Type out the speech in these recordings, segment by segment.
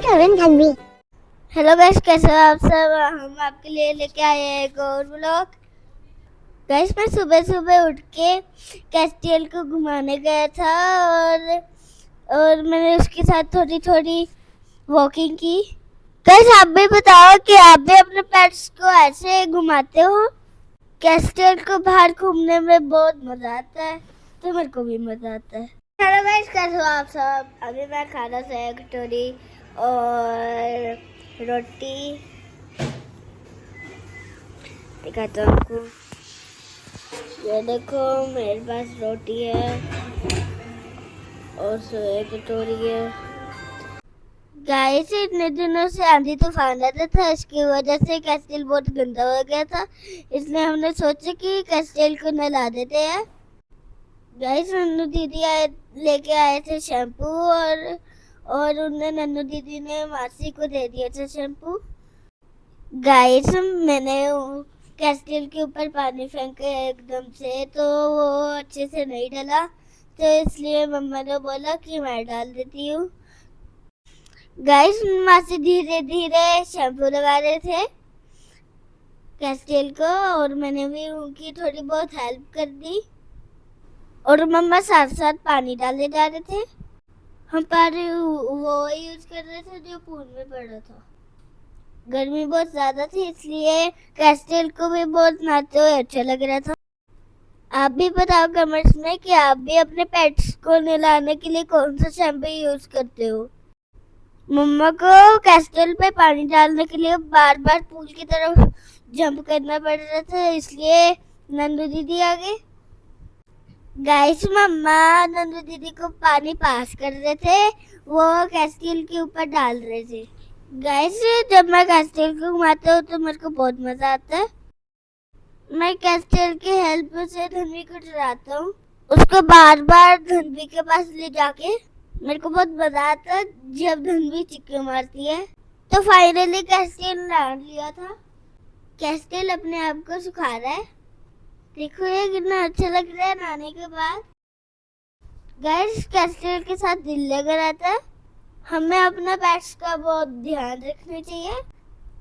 करण Dhanvi. Hello guys, कैसे हो आप सब। हम आपके लिए लेके आए हैं एक और व्लॉग। गाइस, मैं सुबह सुबह उठ के कैस्टियल को घुमाने गया था और मैंने उसके साथ थोड़ी थोड़ी वॉकिंग की। गाइस, आप भी बताओ कि आप भी अपने पेट्स को ऐसे घुमाते हो। कैस्टियल को बाहर घूमने में बहुत मजा आता है, तो मेरे को भी मजा आता है। हेलो गाइस, कैसे हो आप सब। अभी मैं खा रहा था एक कटोरी और रोटी। दिखाता हूँ आपको, ये देखो मेरे पास रोटी है और एक कटोरी है। गाइस, इतने दिनों से आंधी तूफान रहता था, इसकी वजह से कैस्टल बहुत गंदा हो गया था, इसलिए हमने सोचा कि कैस्टल को नहला देते हैं। गाइस, नन्नू दीदी लेके आए थे शैम्पू और उन्हें नन्नू दीदी ने मासी को दे दिया था शैम्पू। गाइस, मैंने कैस्टल के ऊपर पानी फेंका एकदम से, तो वो अच्छे से नहीं डला, तो इसलिए मम्मा ने बोला कि मैं डाल देती हूँ। गाइस, मासी धीरे धीरे शैम्पू लगा रहे थे कैस्टल को और मैंने भी उनकी थोड़ी बहुत हेल्प कर दी और मम्मा साथ साथ पानी डालने जा रहे थे। हम पानी वो यूज कर रहे थे जो पूल में पड़ा था। गर्मी बहुत ज्यादा थी, इसलिए कैस्टल को भी बहुत नहाते हुए अच्छा लग रहा था। आप भी बताओ कमेंट्स में कि आप भी अपने पेट्स को नहलाने के लिए कौन सा शैम्पू यूज करते हो। मम्मा को कैस्टल पे पानी डालने के लिए बार बार पूल की तरफ जंप करना पड़ रहा था, इसलिए नंदू दीदी आ गए। गाइस, मम्मा नंदू दीदी को पानी पास कर रहे थे, वो कैस्टल के ऊपर डाल रहे थे। गाइस, जब मैं कैस्टल को घुमाता हूँ तो मेरे को बहुत मजा आता है। मैं कैस्टल की हेल्प से धनवी को डराता हूँ, उसको बार बार धनवी के पास ले जाके। मेरे को बहुत मजा आता है जब धनवी चिक्के मारती है। तो फाइनली कैस्टल नहा लिया था। कैस्टल अपने आप को सुखा रहा है, देखो ये कितना अच्छा लग रहा है नहाने के बाद। गाइस, कैस्टल के साथ दिल लगा रहता है, हमें अपना पेट्स का बहुत ध्यान रखना चाहिए।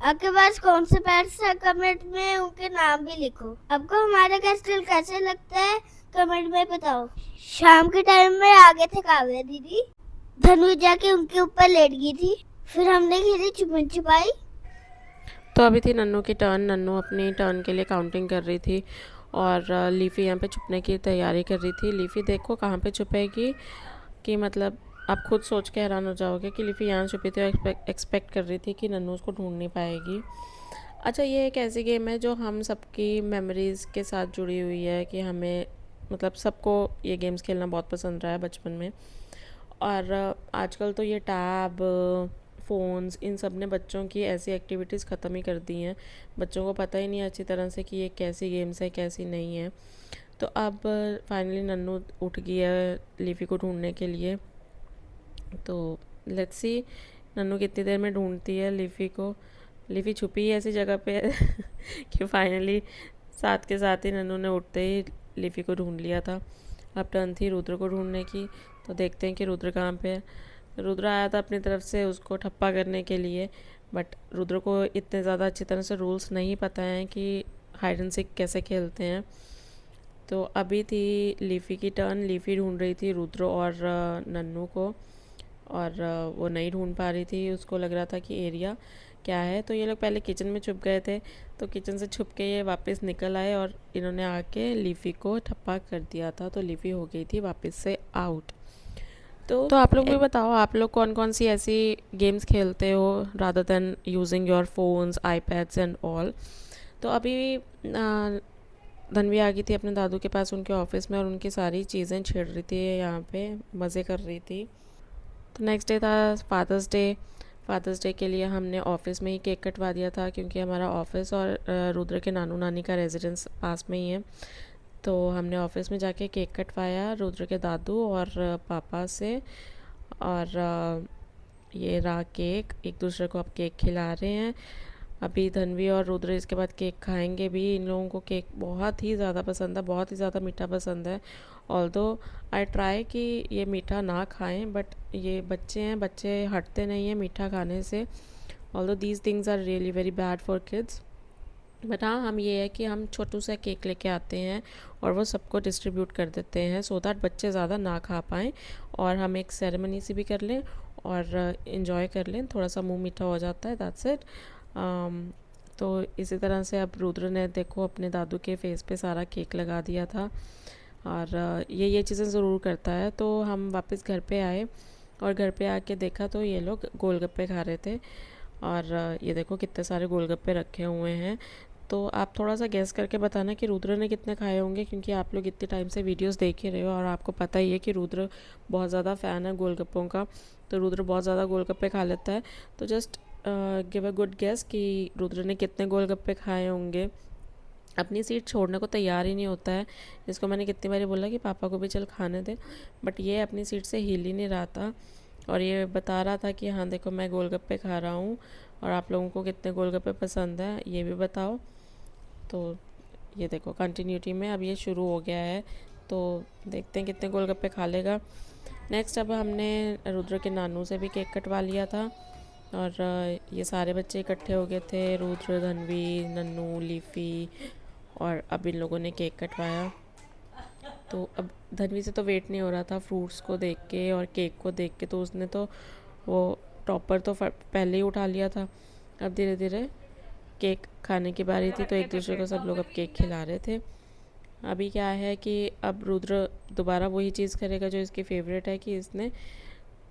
आपके पास कौन से पेट्स है, कमेंट में उनके नाम भी लिखो। आपको हमारा कैस्टल कैसे लगता है कमेंट में बताओ। शाम के टाइम में आ गए थे काव्या दीदी, धनु जाके उनके ऊपर लेट गई थी, फिर हमने खेली छुपन छुपाई। तो अभी थी नन्नू की टर्न। नन्नू अपनी टर्न के लिए काउंटिंग कर रही थी और लीफ़ी यहाँ पे छुपने की तैयारी कर रही थी। लीफ़ी देखो कहाँ पे छुपेगी, कि मतलब आप खुद सोच के हैरान हो जाओगे कि लीफ़ी यहाँ छुपी थी और एक्सपेक्ट कर रही थी कि नन्नू उसको ढूंढ नहीं पाएगी। अच्छा, ये एक ऐसी गेम है जो हम सबकी मेमोरीज़ के साथ जुड़ी हुई है, कि हमें मतलब सबको ये गेम्स खेलना बहुत पसंद रहा है बचपन में। और आजकल तो ये टैब, फ़ोन्स, इन सब ने बच्चों की ऐसी एक्टिविटीज़ ख़त्म ही कर दी हैं। बच्चों को पता ही नहीं है अच्छी तरह से कि ये कैसी गेम्स है कैसी नहीं है। तो अब फाइनली नन्नू उठ गई है लीफ़ी को ढूंढने के लिए। तो लेट्स सी नन्नू कितनी देर में ढूंढती है लीफ़ी को। लीफ़ी छुपी है ऐसी जगह पे कि फाइनली साथ के साथ ही नन्नू ने उठते ही लीफ़ी को ढूंढ लिया था। अब टर्न थी रुद्र को ढूंढने की, तो देखते हैं कि रुद्र कहाँ पे है। रुद्र आया था अपनी तरफ से उसको ठप्पा करने के लिए, बट रुद्र को इतने ज़्यादा अच्छी तरह से रूल्स नहीं पता हैं कि हाइड एंड सीक कैसे खेलते हैं। तो अभी थी लीफ़ी की टर्न। लीफ़ी ढूंढ रही थी रुद्र और नन्नू को, और वो नहीं ढूंढ पा रही थी। उसको लग रहा था कि एरिया क्या है, तो ये लोग पहले किचन में छुप गए थे, तो किचन से छुप के ये वापस निकल आए और इन्होंने आके लीफ़ी को ठप्पा कर दिया था। तो लीफ़ी हो गई थी वापस से आउट। तो आप लोग भी बताओ, आप लोग कौन कौन सी ऐसी गेम्स खेलते हो rather than using your phones, iPads and all. तो अभी धनवी आ गई थी अपने दादू के पास उनके ऑफिस में, और उनकी सारी चीज़ें छेड़ रही थी यहाँ पे, मज़े कर रही थी। तो नेक्स्ट डे था फादर्स डे। फादर्स डे के लिए हमने ऑफिस में ही केक कटवा दिया था, क्योंकि हमारा ऑफिस और रुद्र के नानू नानी का रेजिडेंस पास में ही है। तो हमने ऑफिस में जाके केक कटवाया रुद्र के दादू और पापा से, और ये रहा केक। एक दूसरे को अब केक खिला रहे हैं। अभी धनवी और रुद्र इसके बाद केक खाएंगे भी। इन लोगों को केक बहुत ही ज़्यादा पसंद है, बहुत ही ज़्यादा मीठा पसंद है, ऑल्दो आई ट्राई कि ये मीठा ना खाएं, बट ये बच्चे हैं, बच्चे हटते नहीं हैं मीठा खाने से। Although these things are really very bad for kids. But हाँ, हम ये है कि हम छोटू सा केक लेके आते हैं और वो सबको डिस्ट्रीब्यूट कर देते हैं, सो दैट बच्चे ज़्यादा ना खा पाएँ और हम एक सेरेमनी सी भी कर लें और इन्जॉय कर लें, थोड़ा सा मुंह मीठा हो जाता है, दैट्स इट। तो इसी तरह से अब रुद्र ने देखो अपने दादू के फेस पे सारा केक लगा दिया था और ये चीज़ें ज़रूर करता है। तो हम वापस घर पे आए और घर पे आके देखा तो ये लोग गोलगप्पे खा रहे थे और ये देखो कितने सारे गोलगप्पे रखे हुए हैं। तो आप थोड़ा सा गैस करके बताना कि रुद्र ने कितने खाए होंगे, क्योंकि आप लोग इतने टाइम से वीडियोस देख ही रहे हो और आपको पता ही है कि रुद्र बहुत ज़्यादा फ़ैन है गोलगप्पों का। तो रुद्र बहुत ज़्यादा गोलगप्पे खा लेता है। तो just give a good guess कि रुद्र ने कितने गोलगप्पे खाए होंगे। अपनी सीट छोड़ने को तैयार ही नहीं होता है। इसको मैंने कितनी बारी बोला कि पापा को भी चल खाने दे, बट ये अपनी सीट से हिल ही नहीं रहा था और ये बता रहा था कि हाँ देखो मैं गोलगप्पे खा रहा हूँ और आप लोगों को कितने गोलगप्पे पसंद है ये भी बताओ। तो ये देखो कंटिन्यूटी में अब ये शुरू हो गया है, तो देखते हैं कितने गोलगप्पे खा लेगा। नेक्स्ट अब हमने रुद्र के नानू से भी केक कटवा लिया था और ये सारे बच्चे इकट्ठे हो गए थे, रुद्र, धनवी, नन्नू, लीफ़ी, और अब इन लोगों ने केक कटवाया। तो अब धनवी से तो वेट नहीं हो रहा था फ्रूट्स को देख के और केक को देख के, तो उसने तो वो टॉपर तो पहले ही उठा लिया था। अब धीरे धीरे केक खाने की बारी थी, तो एक दूसरे को सब लोग अब केक खिला रहे थे। अभी क्या है कि अब रुद्र दोबारा वही चीज़ करेगा जो इसकी फेवरेट है, कि इसने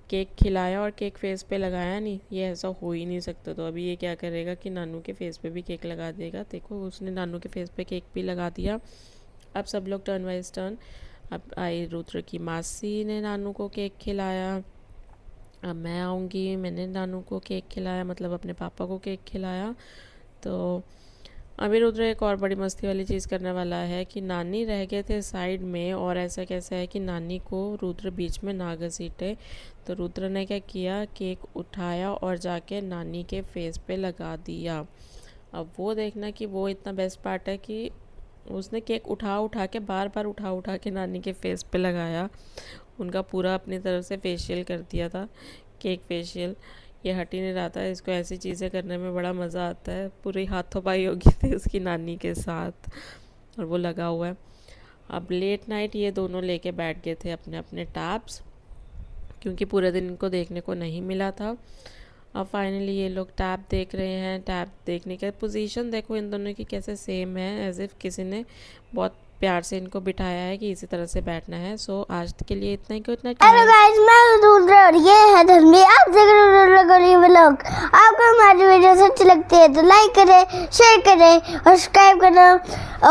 केक खिलाया और केक फेस पे लगाया नहीं, ये ऐसा हो ही नहीं सकता। तो अभी ये क्या करेगा कि नानू के फेस पे भी केक लगा देगा। देखो उसने नानू के फेस पे केक भी लगा दिया। अब सब लोग टर्न वाइज टर्न, अब आई रुद्र की मासी ने नानू को केक खिलाया, अब मैं आऊँगी, मैंने नानू को केक खिलाया, मतलब अपने पापा को केक खिलाया। तो अभी रुद्र एक और बड़ी मस्ती वाली चीज़ करने वाला है कि नानी रह गए थे साइड में और ऐसा कैसा है कि नानी को रुद्र बीच में ना घसीटे। तो रुद्र ने क्या किया, केक उठाया और जाके नानी के फेस पे लगा दिया। अब वो देखना कि वो इतना बेस्ट पार्ट है कि उसने केक उठा के बार बार उठा के नानी के फेस पे लगाया, उनका पूरा अपनी तरफ से फेशियल कर दिया था, केक फेशियल। ये हट ही नहीं रहा था, इसको ऐसी चीज़ें करने में बड़ा मज़ा आता है। पूरी हाथों-पाई हो गई थी उसकी नानी के साथ और वो लगा हुआ है। अब लेट नाइट ये दोनों लेके बैठ गए थे अपने अपने टैब्स, क्योंकि पूरे दिन इनको देखने को नहीं मिला था। अब फाइनली ये लोग टैब देख रहे हैं। टैब देखने का पोजीशन देखो इन दोनों की कैसे सेम है, एज इफ़ किसी ने बहुत प्यार से इनको बिठाया है कि इसी तरह से बैठना है। सो आज के लिए इतना ही, गुड नाइट। हेलो गाइस, मैं रुद्र और ये है धनवी। आप देख रहे हो व्लॉग। आपको हमारी वीडियो अच्छी लगती है तो लाइक करें, शेयर करें और सब्सक्राइब करना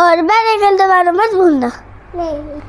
और बेल आइकन दबाना मत भूलना। बाय।